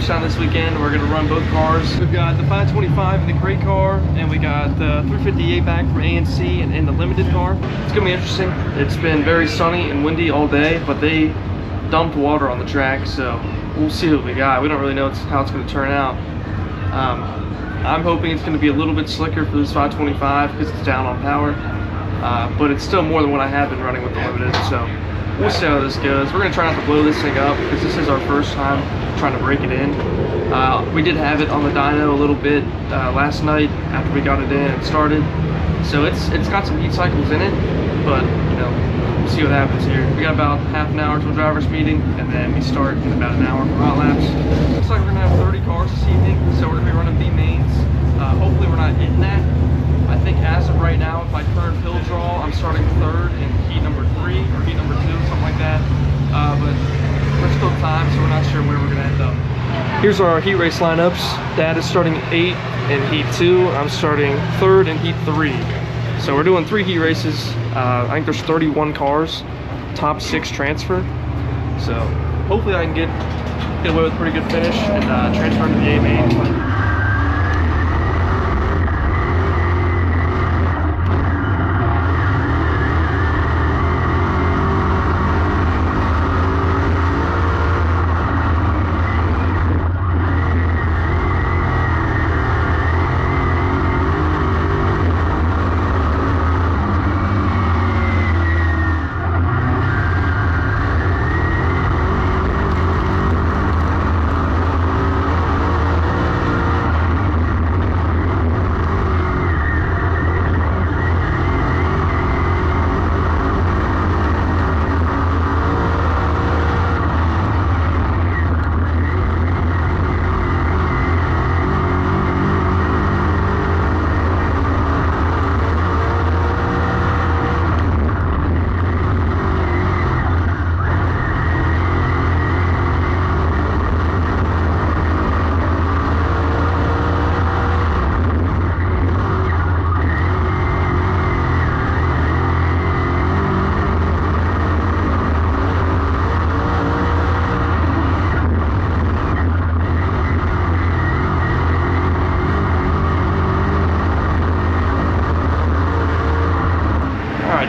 Hagerstown this weekend. We're gonna run both cars. We've got the 525 in the crate car, and we got the 358 back from ANC and the limited car. It's gonna be interesting. It's been very sunny and windy all day, but they dumped water on the track, so we'll see what we got. We don't really know how it's gonna turn out. I'm hoping it's gonna be a little bit slicker for this 525 because it's down on power, but it's still more than what I have been running with the limited, so we'll see how this goes. We're gonna try not to blow this thing up because this is our first time trying to break it in. We did have it on the dyno a little bit last night after we got it in and started, so it's got some heat cycles in it, but you know, we'll see what happens here. We got about half an hour to a driver's meeting, and then we start in about an hour for hot laps. Looks like we're gonna have 30 cars this evening, so we're gonna be running B mains. Hopefully we're not hitting that. I think as of right now, with my current pill draw, I'm starting third in heat number 3 or heat number 2, something like that. But there's still time, so we're not sure where we're gonna end up. Here's our heat race lineups. Dad is starting 8 in heat 2. I'm starting 3rd in heat 3. So we're doing 3 heat races. I think there's 31 cars, top 6 transfer. So hopefully I can get away with a pretty good finish and transfer to the A main.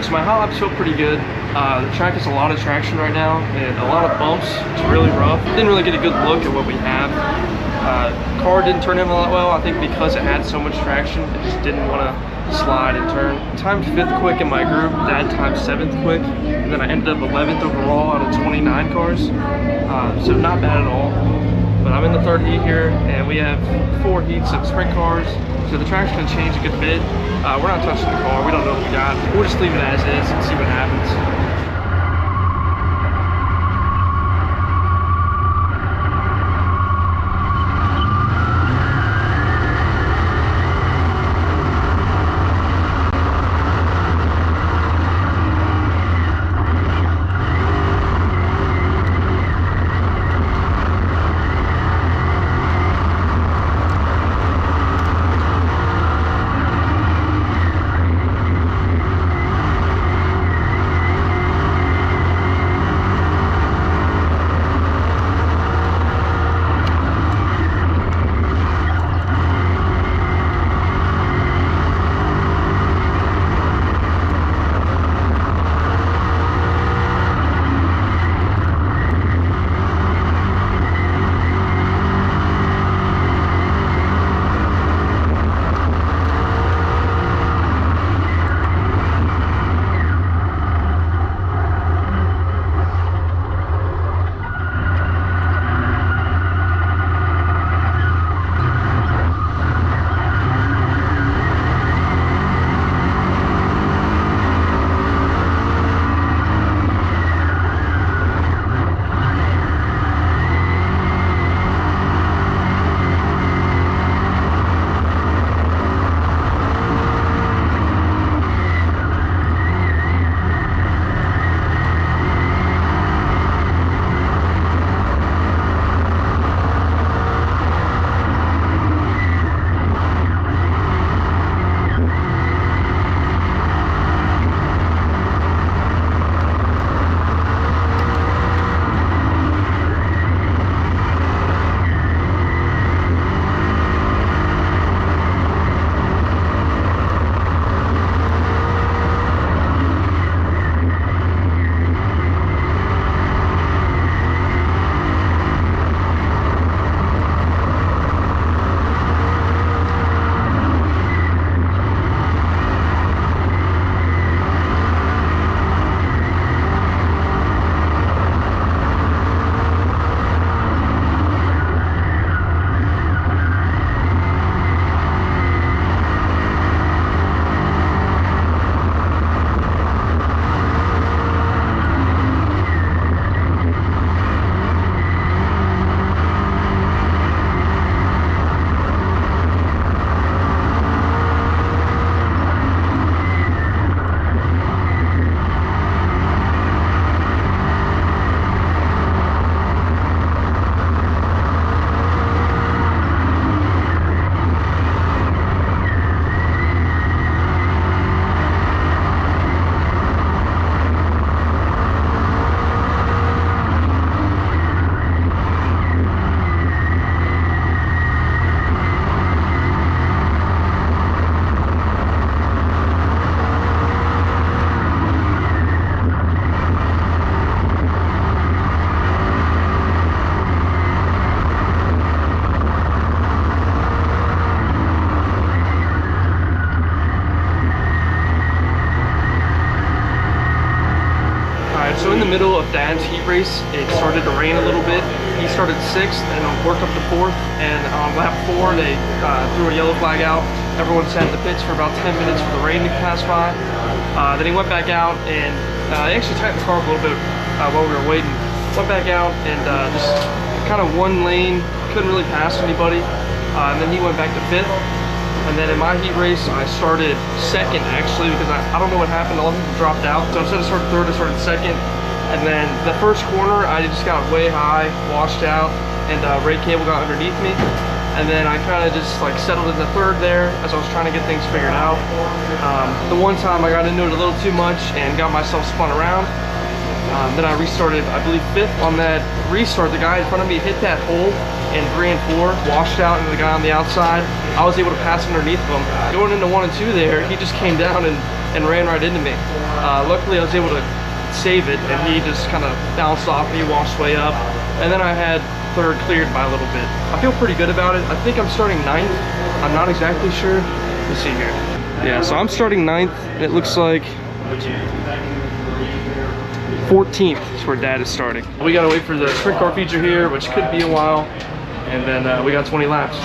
So my hot laps feel pretty good. The track has a lot of traction right now and a lot of bumps. It's really rough. Didn't really get a good look at what we have. Car didn't turn in a lot well. I think because it had so much traction, it just didn't want to slide and turn. Timed 5th quick in my group. Dad timed 7th quick, and then I ended up 11th overall out of 29 cars. So not bad at all. But I'm in the 3rd heat here, and we have 4 heats of sprint cars. So the track's gonna change a good bit. We're not touching the car. We don't know what we got. We'll just leave it as is and see what happens. Alright, so in the middle of Dad's heat race, it started to rain a little bit. He started 6th and worked up to 4th, and on lap 4 they threw a yellow flag out. Everyone sat in the pits for about 10 minutes for the rain to pass by. Then he went back out and they actually tightened the car up a little bit while we were waiting. Went back out and just kind of one lane, couldn't really pass anybody. And then he went back to 5th. And then in my heat race, I started 2nd actually, because I don't know what happened. A lot of people dropped out. So instead of starting 3rd, I started 2nd. And then the first corner, I just got way high, washed out, and Ray Cable got underneath me. And then I kind of just like settled in the 3rd there as I was trying to get things figured out. The one time I got into it a little too much and got myself spun around. Then I restarted, I believe 5th. On that restart, the guy in front of me hit that hole in 3 and 4, washed out into the guy on the outside. I was able to pass underneath of him. Going into 1 and 2 there, he just came down and ran right into me. Luckily, I was able to save it, and he just kind of bounced off me, washed way up. And then I had 3rd cleared by a little bit. I feel pretty good about it. I think I'm starting 9th. I'm not exactly sure. Let's see here. Yeah, so I'm starting 9th. It looks like 14th is where Dad is starting. We gotta wait for the sprint car feature here, which could be a while, and then we got 20 laps.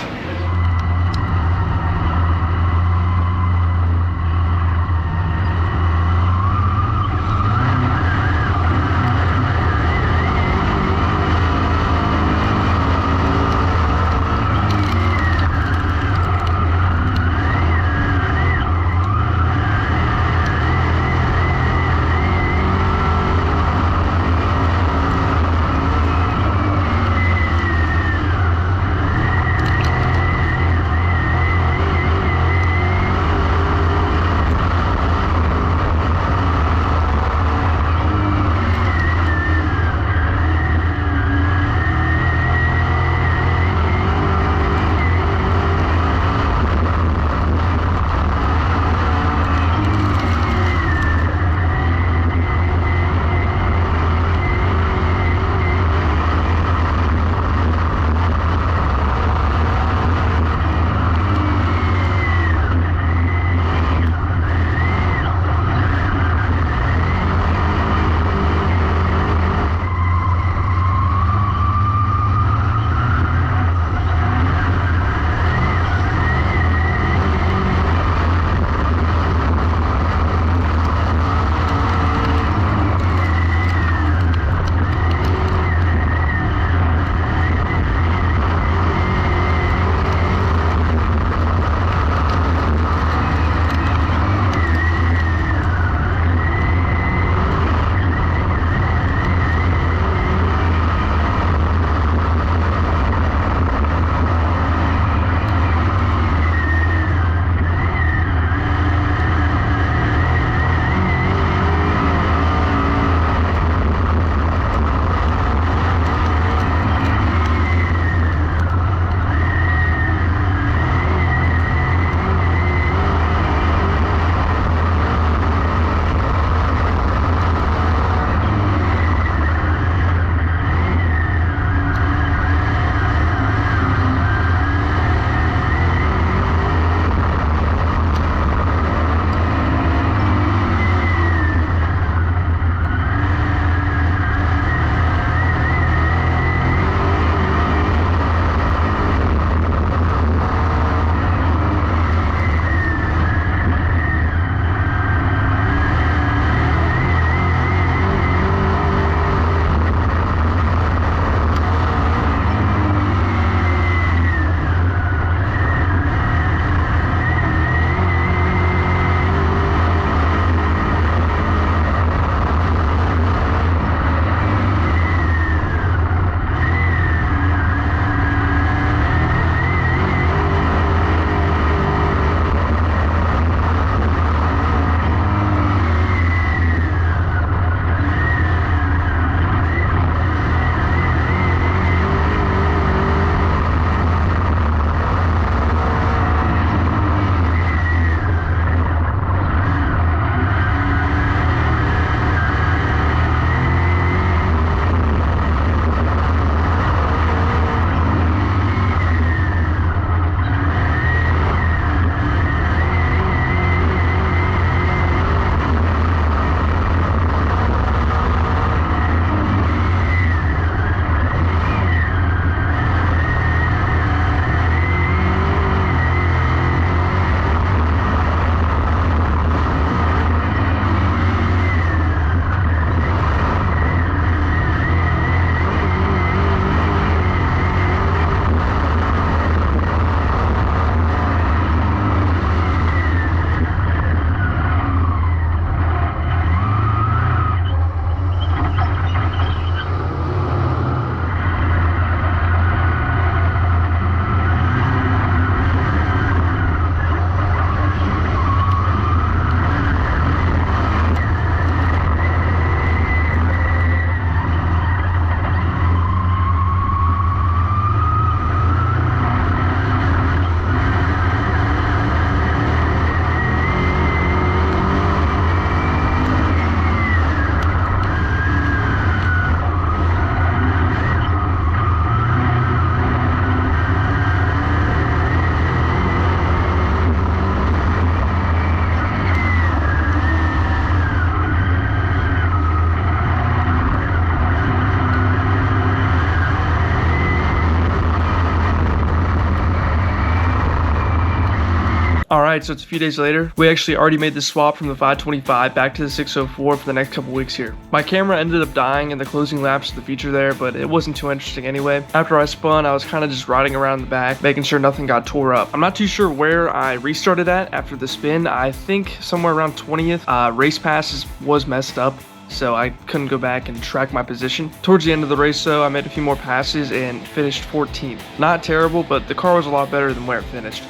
Alright, so it's a few days later. We actually already made the swap from the 525 back to the 604 for the next couple weeks here. My camera ended up dying in the closing laps of the feature there, but it wasn't too interesting anyway. After I spun, I was kind of just riding around the back, making sure nothing got tore up. I'm not too sure where I restarted at after the spin. I think somewhere around 20th. Race passes was messed up, so I couldn't go back and track my position. Towards the end of the race though, I made a few more passes and finished 14th. Not terrible, but the car was a lot better than where it finished.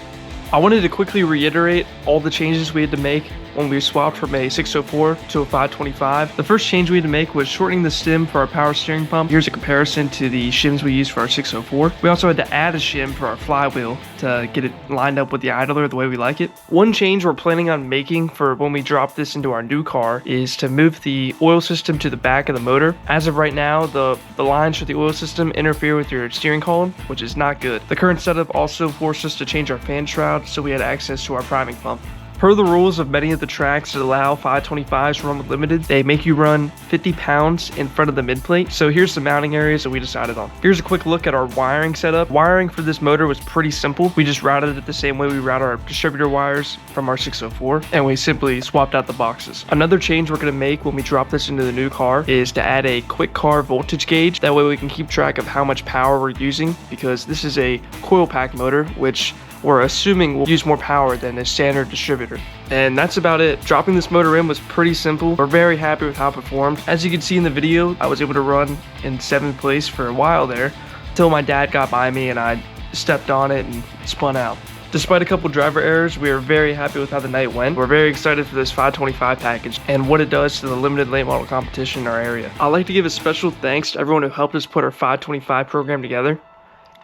I wanted to quickly reiterate all the changes we had to make when we swapped from a 604 to a 525. The first change we had to make was shortening the stem for our power steering pump. Here's a comparison to the shims we used for our 604. We also had to add a shim for our flywheel to get it lined up with the idler the way we like it. One change we're planning on making for when we drop this into our new car is to move the oil system to the back of the motor. As of right now, the lines for the oil system interfere with your steering column, which is not good. The current setup also forced us to change our fan shroud so we had access to our priming pump. Per the rules of many of the tracks that allow 525s to run with limited, they make you run 50 pounds in front of the midplate. So here's the mounting areas that we decided on. Here's a quick look at our wiring setup. Wiring for this motor was pretty simple. We just routed it the same way we route our distributor wires from our 604, and we simply swapped out the boxes. Another change we're going to make when we drop this into the new car is to add a quick car voltage gauge. That way we can keep track of how much power we're using, because this is a coil pack motor, which we're assuming will use more power than a standard distributor. And that's about it. Dropping this motor in was pretty simple. We're very happy with how it performed. As you can see in the video, I was able to run in 7th place for a while there, until my dad got by me and I stepped on it and spun out. Despite a couple driver errors, we are very happy with how the night went. We're very excited for this 525 package and what it does to the limited late model competition in our area. I'd like to give a special thanks to everyone who helped us put our 525 program together.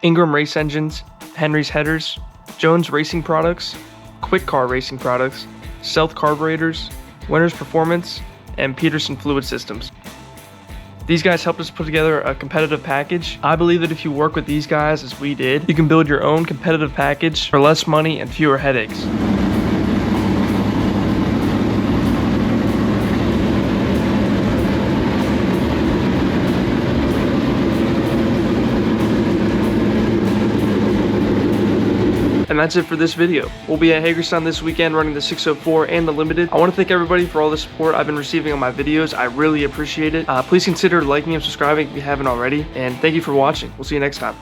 Ingram Race Engines, Henry's Headers, Jones Racing Products, Quick Car Racing Products, Stealth Carburetors, Winners Performance, and Peterson Fluid Systems. These guys helped us put together a competitive package. I believe that if you work with these guys as we did, you can build your own competitive package for less money and fewer headaches. And that's it for this video. We'll be at Hagerstown this weekend running the 604 and the Limited. I want to thank everybody for all the support I've been receiving on my videos. I really appreciate it. Please consider liking and subscribing if you haven't already. And thank you for watching. We'll see you next time.